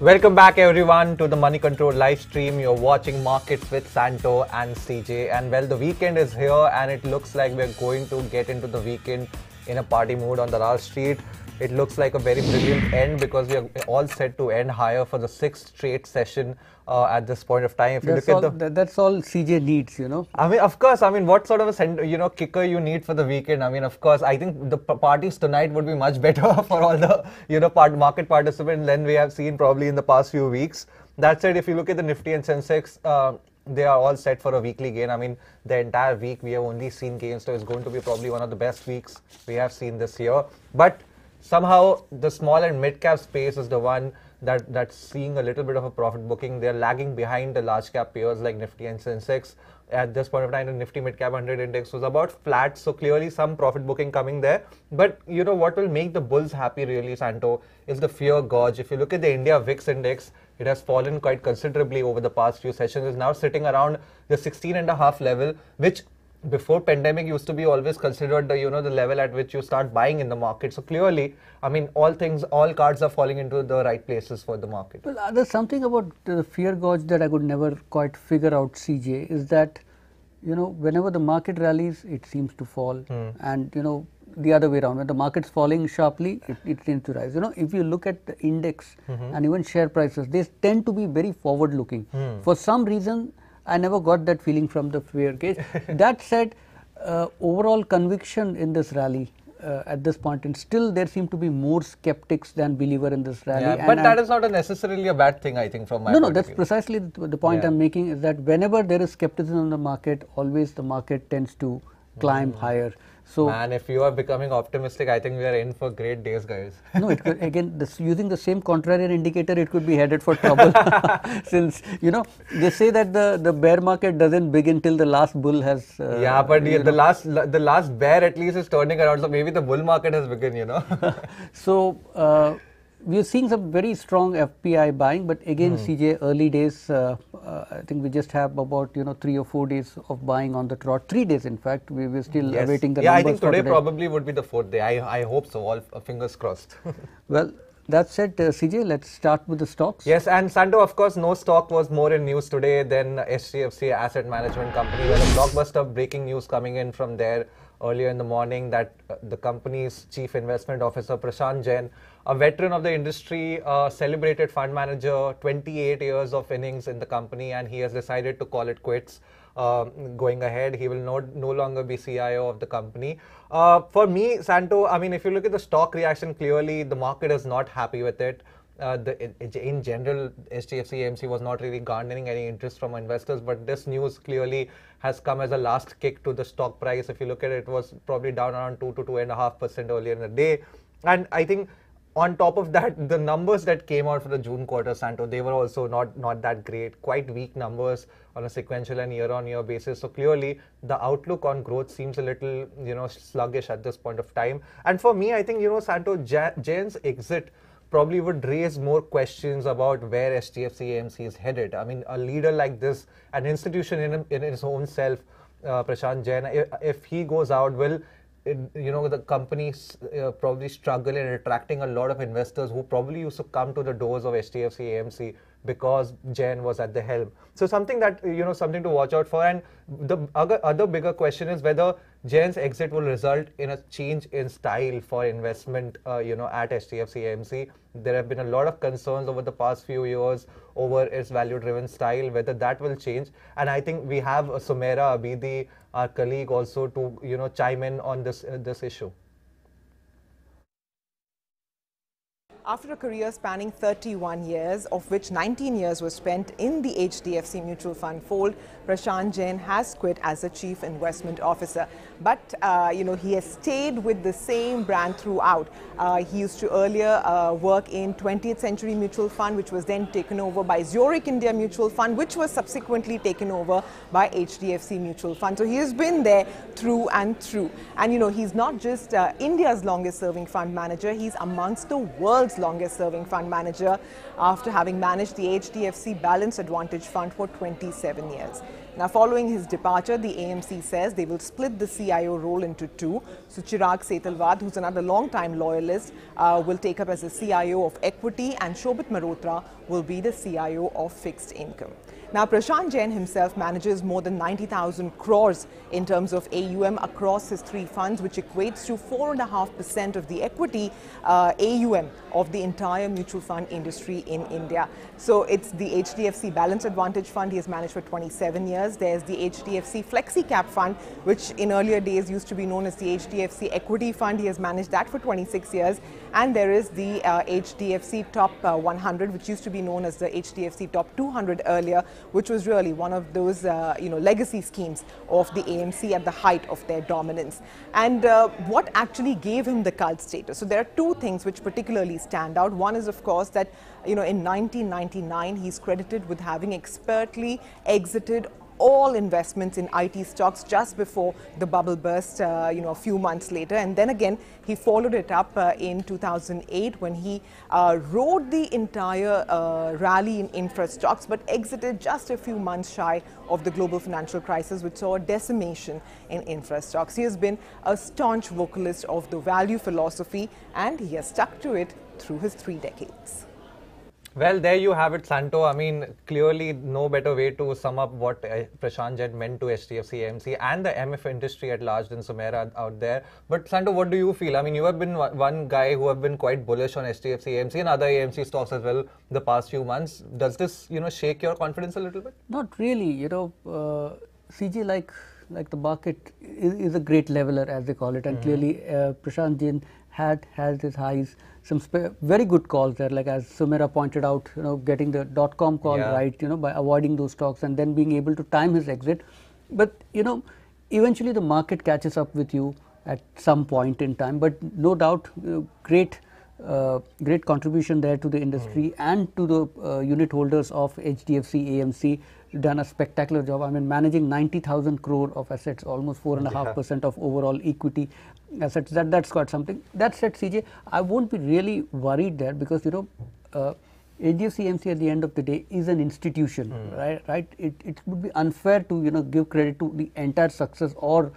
Welcome back everyone to the Money Control live stream. You're watching Markets with Santo and CJ, and well, the weekend is here and it looks like we're going to get into the weekend in a party mood on the Dalal Street. It looks like a very brilliant end because we are all set to end higher for the 6th straight session at this point of time. If you look at that's all CJ needs, I mean, of course. I mean, what sort of a kicker you need for the weekend? I mean, of course, I think the parties tonight would be much better for all the market participants than we have seen probably in the past few weeks. That said, if you look at the Nifty and Sensex, they are all set for a weekly gain. I mean, the entire week we have only seen gains, so it's going to be probably one of the best weeks we have seen this year. But somehow the small and mid cap space is the one that's seeing a little bit of a profit booking. They're lagging behind the large cap peers like Nifty and Sensex. At this point of time, the Nifty Mid Cap 100 index was about flat, so clearly some profit booking coming there. But what will make the bulls happy really, Santo, is the fear gauge. If you look at the India VIX index, it has fallen quite considerably over the past few sessions. It's now sitting around the 16.5 level, which before pandemic used to be always considered the the level at which you start buying in the market. So clearly, I mean, all cards are falling into the right places for the market. Well, there's something about the fear gauge that I could never quite figure out, CJ, is that whenever the market rallies, it seems to fall, and the other way around, when the market's falling sharply, it tends to rise. If you look at the index and even share prices, they tend to be very forward looking. For some reason, I never got that feeling from the fear gauge. That said, overall conviction in this rally at this point, and still there seem to be more skeptics than believer in this rally. Yeah, but that is not necessarily a bad thing, I think, from my point of view. No, that's precisely the point I'm making, is that whenever there is skepticism in the market, always the market tends to climb higher. So, man, if you are becoming optimistic, I think we are in for great days, guys. No, it could, again, using the same contrarian indicator, it could be headed for trouble. Since, they say that the bear market doesn't begin till the last bull has... yeah, but the last bear at least is turning around, so maybe the bull market has begun, So, we are seeing some very strong FPI buying, but again, CJ, early days, I think we just have about 3 or 4 days of buying on the trot. 3 days, in fact. We're still awaiting the numbers. Yeah, I think today probably would be the 4th day. I hope so. All fingers crossed. Well, that said, CJ, let's start with the stocks. Yes, and Santo, of course, no stock was more in news today than HDFC Asset Management Company. Well, a blockbuster breaking news coming in from there earlier in the morning that the company's chief investment officer, Prashant Jain, a veteran of the industry, celebrated fund manager, 28 years of innings in the company, and he has decided to call it quits. Going ahead, he will no longer be CIO of the company. For me, Santo, I mean, if you look at the stock reaction, clearly the market is not happy with it. In general, HDFC AMC was not really garnering any interest from investors, but this news clearly has come as a last kick to the stock price. If you look at it, it was probably down around 2 to 2.5% earlier in the day. And I think on top of that, the numbers that came out for the June quarter, Santo, they were also not that great. Quite weak numbers on a sequential and year-on-year basis. So clearly, the outlook on growth seems a little, sluggish at this point of time. And for me, I think, Santo, Jain's exit probably would raise more questions about where HDFC AMC is headed. I mean, a leader like this, an institution in his own self, Prashant Jain, if he goes out, will the companies probably struggle in attracting a lot of investors who probably used to come to the doors of HDFC AMC because Jain was at the helm. So something that, something to watch out for. And the other bigger question is whether Jain's exit will result in a change in style for investment, at HDFC AMC. There have been a lot of concerns over the past few years over its value-driven style, whether that will change. And I think we have Sumaira Abidi, our colleague, also to, chime in on this issue. After a career spanning 31 years, of which 19 years was spent in the HDFC mutual fund fold, Prashant Jain has quit as a chief investment officer. But, he has stayed with the same brand throughout. He used to earlier work in 20th Century Mutual Fund, which was then taken over by Zurich India Mutual Fund, which was subsequently taken over by HDFC Mutual Fund. So he has been there through and through. And, he's not just India's longest serving fund manager, he's amongst the world's longest serving fund manager after having managed the HDFC Balance Advantage Fund for 27 years. Now, following his departure, the AMC says they will split the CIO role into two. So, Chirag Setalvad, who's another long-time loyalist, will take up as the CIO of equity, and Shobit Malhotra will be the CIO of fixed income. Now, Prashant Jain himself manages more than 90,000 crores in terms of AUM across his three funds, which equates to 4.5% of the equity AUM of the entire mutual fund industry in India. So it's the HDFC Balance Advantage Fund he has managed for 27 years. There's the HDFC Flexi Cap Fund, which in earlier days used to be known as the HDFC Equity Fund. He has managed that for 26 years. And there is the HDFC Top 100, which used to be known as the HDFC Top 200 earlier, which was really one of those legacy schemes of the AMC at the height of their dominance. And what actually gave him the cult status? So there are two things which particularly stand out. One is, of course, that in 1999 he's credited with having expertly exited all investments in IT stocks just before the bubble burst, a few months later. And then again, he followed it up in 2008 when he rode the entire rally in infra stocks, but exited just a few months shy of the global financial crisis, which saw a decimation in infra stocks. He has been a staunch vocalist of the value philosophy, and he has stuck to it through his 3 decades. Well, there you have it, Santo. I mean, clearly no better way to sum up what Prashant Jain meant to HDFC AMC and the MF industry at large than Sumaira out there. But Santo, what do you feel? I mean, you have been one guy who have been quite bullish on HDFC AMC and other AMC stocks as well the past few months. Does this, shake your confidence a little bit? Not really. CJ, like the market is a great leveler, as they call it, and clearly Prashant Jain has his highs. Some very good calls there, like as Sumaira pointed out, getting the .com call right, by avoiding those stocks and then being able to time his exit. But, eventually the market catches up with you at some point in time. But no doubt, great contribution there to the industry and to the unit holders of HDFC AMC. Done a spectacular job. I mean, managing 90,000 crore of assets, almost 4.5% of overall equity assets. That's quite something. That said, CJ, I won't be really worried there because HDFC AMC at the end of the day is an institution, right? It would be unfair to give credit to the entire success or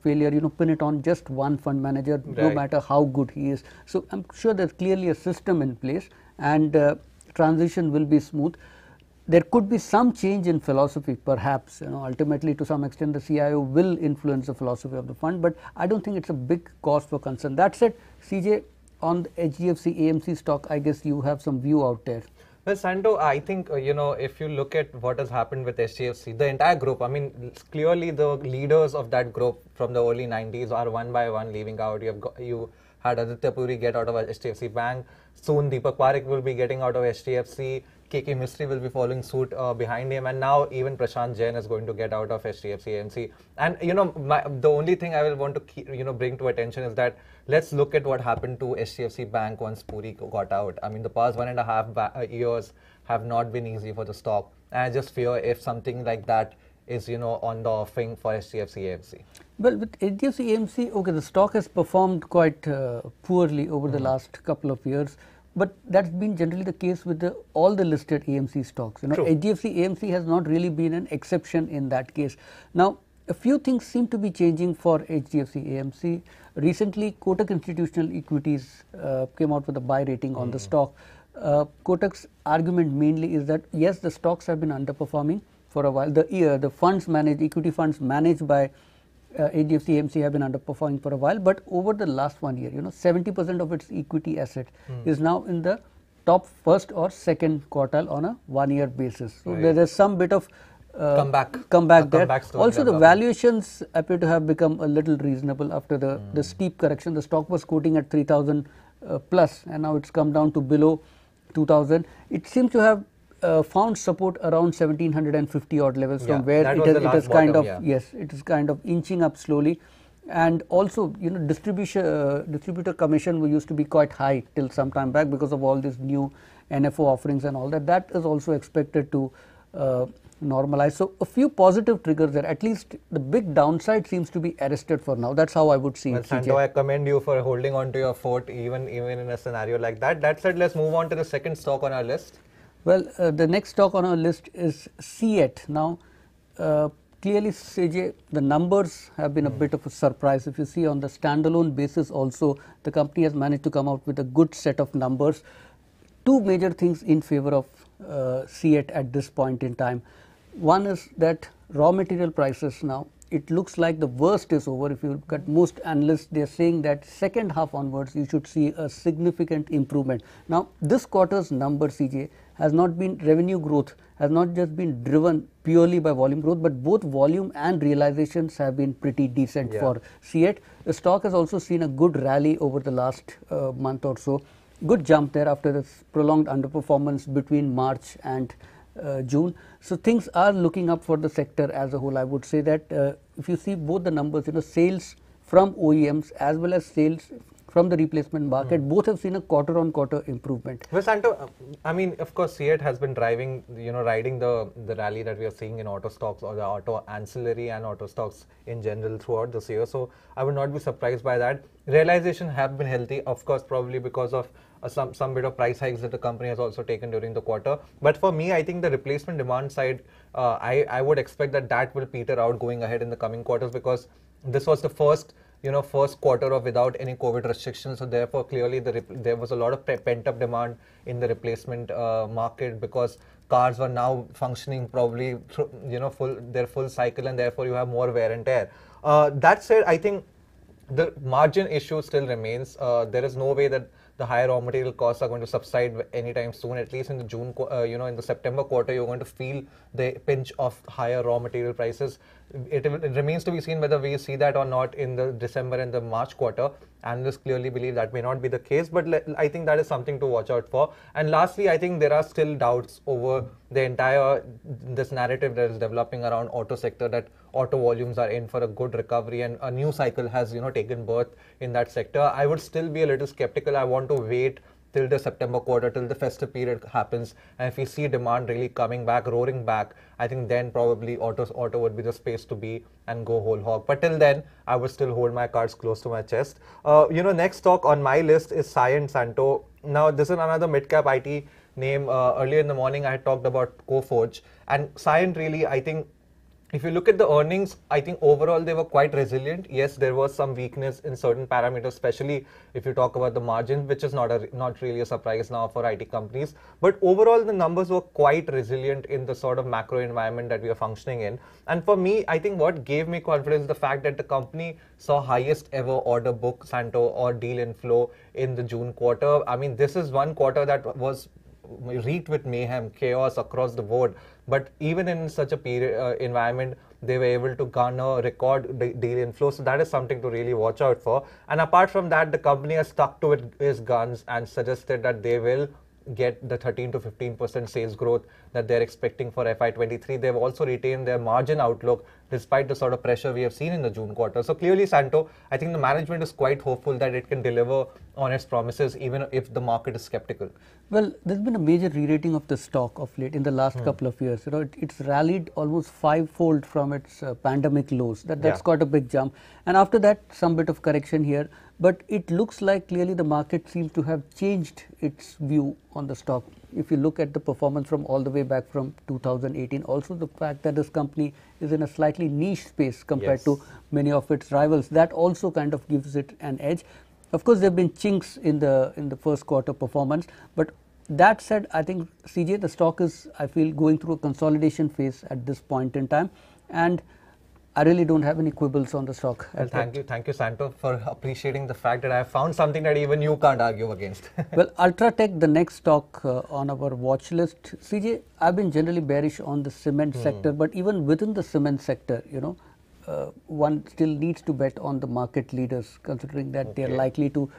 failure, pin it on just one fund manager, no matter how good he is. So I'm sure there's clearly a system in place, and transition will be smooth. There could be some change in philosophy, perhaps. Ultimately, to some extent, the CIO will influence the philosophy of the fund, but I don't think it's a big cause for concern. That said, CJ, on the HDFC AMC stock, I guess you have some view out there. Well, Santo, I think, if you look at what has happened with HDFC, the entire group, I mean, clearly the leaders of that group from the early 90s are one by one leaving out. You had Aditya Puri get out of HDFC Bank. Soon Deepak Parekh will be getting out of HDFC. KK Mistry will be following suit behind him, and now even Prashant Jain is going to get out of HDFC AMC. And the only thing I will want to bring to attention is that let's look at what happened to HDFC Bank once Puri got out. I mean, the past 1.5 years have not been easy for the stock, and I just fear if something like that is on the offing for HDFC AMC. Well, with HDFC AMC, okay, the stock has performed quite poorly over the last couple of years. But that's been generally the case with all the listed AMC stocks. HDFC AMC has not really been an exception in that case. Now, a few things seem to be changing for HDFC AMC. Recently, Kotak Institutional Equities came out with a buy rating on the stock. Kotak's argument mainly is that yes, the stocks have been underperforming for a while. The funds managed, equity funds managed by HDFC AMC have been underperforming for a while, but over the last 1 year, 70% of its equity asset is now in the top first or second quartile on a 1 year basis. So there is some bit of comeback there. Also, the valuations appear to have become a little reasonable after the steep correction. The stock was quoting at 3,000 plus, and now it's come down to below 2,000. It seems to have found support around 1750 odd levels from where it is kind of it is kind of inching up slowly. And also, distributor commission used to be quite high till some time back because of all these new NFO offerings and all that. That is also expected to normalize. So a few positive triggers there. At least the big downside seems to be arrested for now. That's how I would see it. Santo, I commend you for holding on to your fort even in a scenario like that. That said, let's move on to the second stock on our list. Well, the next stock on our list is Cyient. Now, clearly, CJ, the numbers have been a bit of a surprise. If you see on the standalone basis also, the company has managed to come out with a good set of numbers. Two major things in favor of Cyient at this point in time. One is that raw material prices now, it looks like the worst is over. If you look at most analysts, they are saying that second half onwards, you should see a significant improvement. Now, this quarter's number, CJ, has not been revenue growth, has not just been driven purely by volume growth, but both volume and realizations have been pretty decent for Cyient. The stock has also seen a good rally over the last month or so. Good jump there after this prolonged underperformance between March and June. So things are looking up for the sector as a whole. I would say that if you see both the numbers, sales from OEMs as well as sales from the replacement market, both have seen a quarter-on-quarter improvement. Well, Santo, I mean, of course, Cyient has been riding the rally that we are seeing in auto stocks or the auto ancillary and auto stocks in general throughout this year. So I would not be surprised by that. Realization have been healthy, of course, probably because of some bit of price hikes that the company has also taken during the quarter. But for me, I think the replacement demand side, I would expect that will peter out going ahead in the coming quarters, because this was the first quarter of without any COVID restrictions. So therefore, clearly there was a lot of pent-up demand in the replacement market, because cars were now functioning probably their full cycle, and therefore you have more wear and tear. That said, I think the margin issue still remains. There is no way that the higher raw material costs are going to subside anytime soon. At least in the in the September quarter, you're going to feel the pinch of higher raw material prices. It remains to be seen whether we see that or not in the December and the March quarter. Analysts clearly believe that may not be the case, but I think that is something to watch out for. And lastly, I think there are still doubts over the entire this narrative that is developing around auto sector, that auto volumes are in for a good recovery and a new cycle has taken birth in that sector. I would still be a little skeptical. I want to wait till the September quarter, till the festive period happens, and if we see demand really coming back, roaring back, I think then probably auto would be the space to be and go whole hog. But till then, I would still hold my cards close to my chest. Next stock on my list is Cyient Santo. Now, this is another mid-cap IT name. Earlier in the morning, I had talked about Coforge, and Cyient really, I think, if you look at the earnings, I think overall they were quite resilient. Yes, there was some weakness in certain parameters, especially if you talk about the margin, which is not really a surprise now for IT companies. But overall, the numbers were quite resilient in the sort of macro environment that we are functioning in. And for me, I think what gave me confidence is the fact that the company saw highest ever order book, Santo, or deal inflow in the June quarter. I mean, this is one quarter that was reeked with mayhem, chaos across the board. But even in such a period environment, they were able to garner record deal inflow. So that is something to really watch out for. And apart from that, the company has stuck to its guns and suggested that they will get the 13 to 15% sales growth that they're expecting for FY23. They've also retained their margin outlook despite the sort of pressure we have seen in the June quarter. So clearly, Santo, I think the management is quite hopeful that it can deliver on its promises, even if the market is skeptical. Well, there's been a major re-rating of the stock of late in the last couple of years. It's rallied almost fivefold from its pandemic lows. That's quite a big jump. And after that, some bit of correction here. But it looks like clearly the market seems to have changed its view on the stock. If you look at the performance from all the way back from 2018, also the fact that this company is in a slightly niche space compared to many of its rivals, that also kind of gives it an edge. Of course, there have been chinks in the first quarter performance, but that said, I think CJ, the stock is, I feel, going through a consolidation phase at this point in time, and I really don't have any quibbles on the stock. Well, thank you, Santo, for appreciating the fact that I have found something that even you can't argue against. Well, UltraTech, the next stock on our watch list. CJ, I've been generally bearish on the cement sector, but even within the cement sector, one still needs to bet on the market leaders, considering that they are likely to,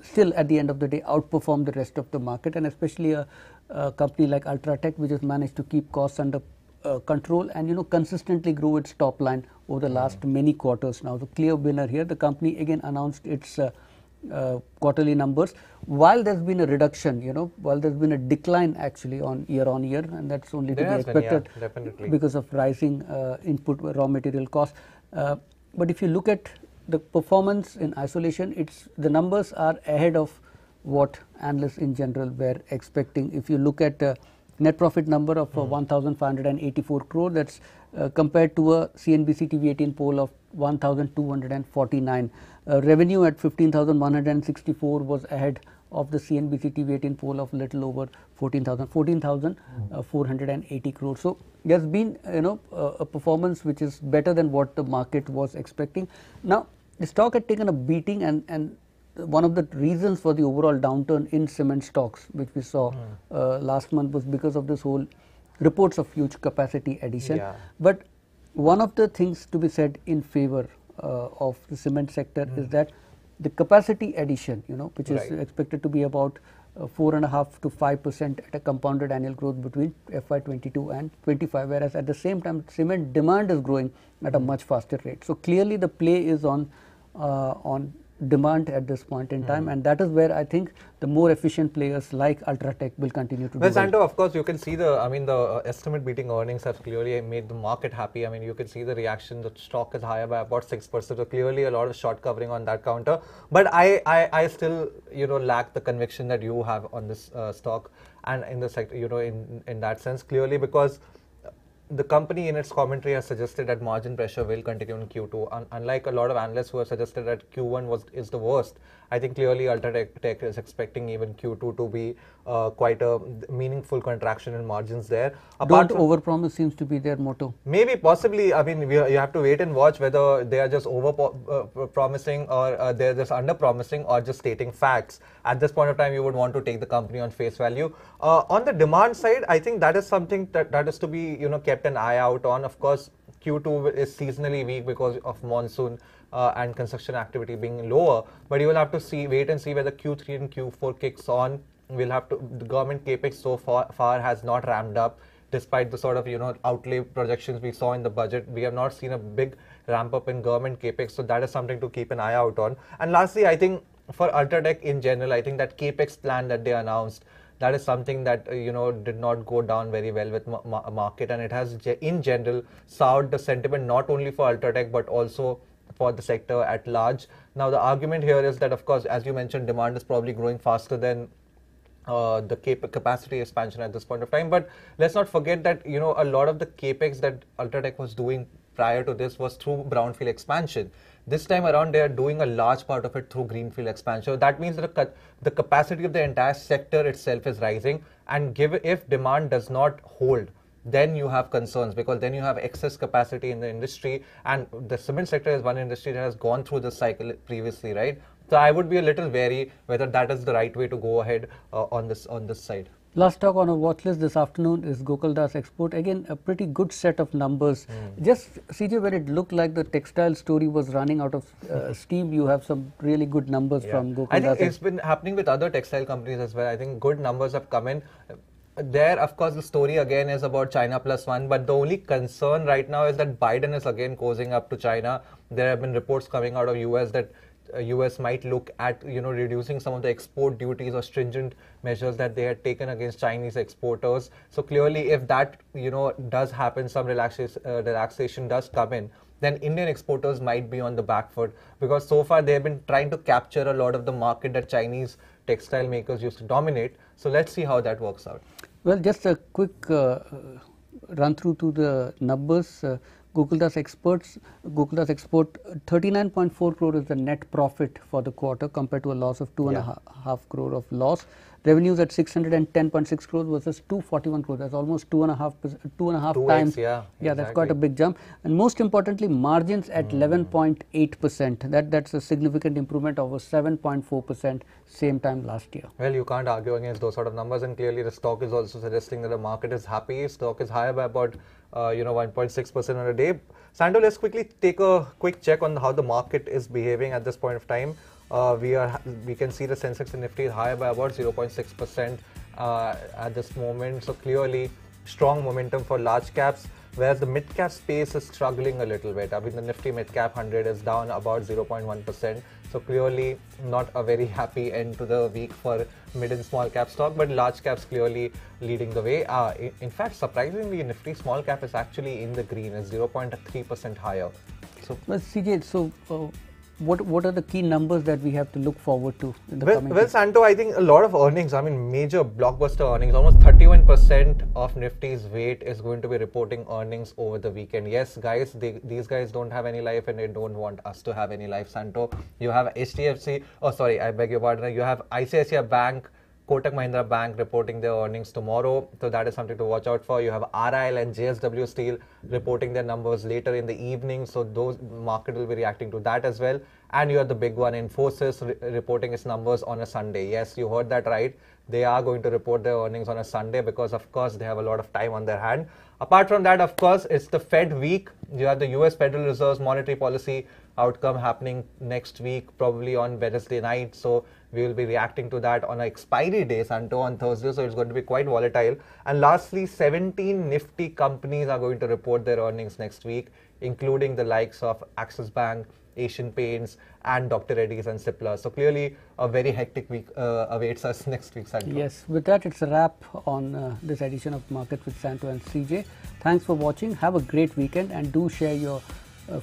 still at the end of the day outperform the rest of the market, and especially a company like UltraTech, which has managed to keep costs under control and consistently grow its top line over the last many quarters now. The clear winner here, the company again announced its quarterly numbers. while there's been a reduction, while there's been a decline actually on year, and that's only to be expected because of rising input raw material costs. But if you look at the performance in isolation, the numbers are ahead of what analysts in general were expecting. If you look at net profit number of 1,584 crore, that's compared to a CNBC TV18 poll of 1,249. Revenue at 15,164 was ahead of the CNBC TV18 poll of little over 14,480 crore. So there's been a performance which is better than what the market was expecting. Now the stock had taken a beating, and one of the reasons for the overall downturn in cement stocks which we saw last month was because of this whole reports of huge capacity addition. But one of the things to be said in favor of the cement sector is that the capacity addition, which is expected to be about 4.5 to 5% at a compounded annual growth between FY22 and 25, whereas at the same time cement demand is growing at a much faster rate. So clearly the play is on demand at this point in time, and that is where I think the more efficient players like UltraTech will continue to do well. Santo, of course, you can see the estimate beating earnings have clearly made the market happy. You can see the reaction. The stock is higher by about 6%. So clearly a lot of short covering on that counter. But I still lack the conviction that you have on this stock and in the sector. In that sense, clearly because the company in its commentary has suggested that margin pressure will continue in Q2. Unlike a lot of analysts who have suggested that Q1 is the worst, I think clearly UltraTech is expecting even Q2 to be quite a meaningful contraction in margins there. Don't overpromise seems to be their motto. Maybe, possibly. You have to wait and watch whether they are just promising or they're just under promising or just stating facts. At this point of time, you would want to take the company on face value. On the demand side, I think that is something that is to be kept an eye out on. Of course, Q2 is seasonally weak because of monsoon and construction activity being lower, but you will have to wait and see whether Q3 and Q4 kicks on. The government capex so far has not ramped up, despite the sort of outlay projections we saw in the budget. We have not seen a big ramp up in government capex, so that is something to keep an eye out on. And lastly, I think for UltraTech in general, I think that capex plan that they announced, that is something that did not go down very well with market, and it has in general soured the sentiment not only for UltraTech but also for the sector at large. Now the argument here is that, of course, as you mentioned, demand is probably growing faster than the capacity expansion at this point of time. But let's not forget that a lot of the capex that UltraTech was doing prior to this was through brownfield expansion. This time around, they are doing a large part of it through greenfield expansion. That means that the capacity of the entire sector itself is rising, and if demand does not hold, then you have concerns, because then you have excess capacity in the industry, and the cement sector is one industry that has gone through this cycle previously, right? So I would be a little wary whether that is the right way to go ahead on this side. Last stock on our watch list this afternoon is Gokaldas Export. Again, a pretty good set of numbers. Just CJ, when it looked like the textile story was running out of steam, you have some really good numbers from Gokaldas. I think it's been happening with other textile companies as well. I think good numbers have come in. There, of course, the story again is about China +1, but the only concern right now is that Biden is again cozying up to China. There have been reports coming out of US that US might look at reducing some of the export duties or stringent measures that they had taken against Chinese exporters. So clearly, if that does happen, some relaxation does come in, then Indian exporters might be on the back foot, because so far they have been trying to capture a lot of the market that Chinese textile makers used to dominate. So let's see how that works out. Well, just a quick run through to the numbers. Gokaldas Export 39.4 crore is the net profit for the quarter, compared to a loss of 2.5 crore of loss. Revenues at 610.6 crores versus 241 crores. That's almost two and a half times. Yeah, exactly. That's quite a big jump. And most importantly, margins at 11.8%. That's a significant improvement over 7.4% same time last year. Well, you can't argue against those sort of numbers, and clearly the stock is also suggesting that the market is happy. Stock is higher by about 1.6% on a day. Santo, let's quickly take a quick check on how the market is behaving at this point of time. We can see the Sensex and Nifty is higher by about 0.6% at this moment. So clearly strong momentum for large caps. whereas the mid-cap space is struggling a little bit. I mean, the Nifty Mid-Cap 100 is down about 0.1%. So clearly not a very happy end to the week for mid and small cap stock, but large caps clearly leading the way. In fact, surprisingly, Nifty small cap is actually in the green, it's 0.3% higher. So, well, CJ, so what are the key numbers that we have to look forward to in the coming Well, Santo, I think a lot of earnings, I mean, major blockbuster earnings, almost 31% of Nifty's weight is going to be reporting earnings over the weekend. Yes, guys, these guys don't have any life and they don't want us to have any life, Santo. You have HDFC, oh, sorry, I beg your pardon, you have ICICI Bank, Kotak Mahindra Bank reporting their earnings tomorrow, so that is something to watch out for. You have RIL and JSW Steel reporting their numbers later in the evening, so those market will be reacting to that as well. And you have the big one, Infosys, reporting its numbers on a Sunday. Yes, you heard that right. They are going to report their earnings on a Sunday because, of course, they have a lot of time on their hand. Apart from that, of course, it's the Fed week. You have the US Federal Reserve's monetary policy outcome happening next week, probably on Wednesday night. So we will be reacting to that on an expiry day, Santo, on Thursday. So it's going to be quite volatile. And lastly, 17 Nifty companies are going to report their earnings next week, including the likes of Axis Bank, Asian Paints, and Dr. Reddy's and Cipla. So clearly a very hectic week awaits us next week, Santo. Yes, with that, it's a wrap on this edition of Market with Santo and CJ. Thanks for watching. Have a great weekend and do share your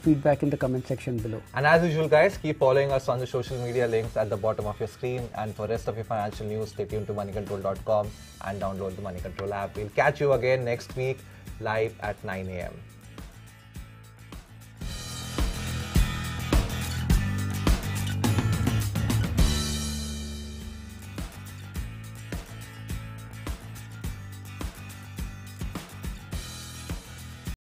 feedback in the comment section below. And as usual, guys, keep following us on the social media links at the bottom of your screen. And for rest of your financial news, stay tuned to moneycontrol.com and download the Money Control app. We'll catch you again next week live at 9 a.m.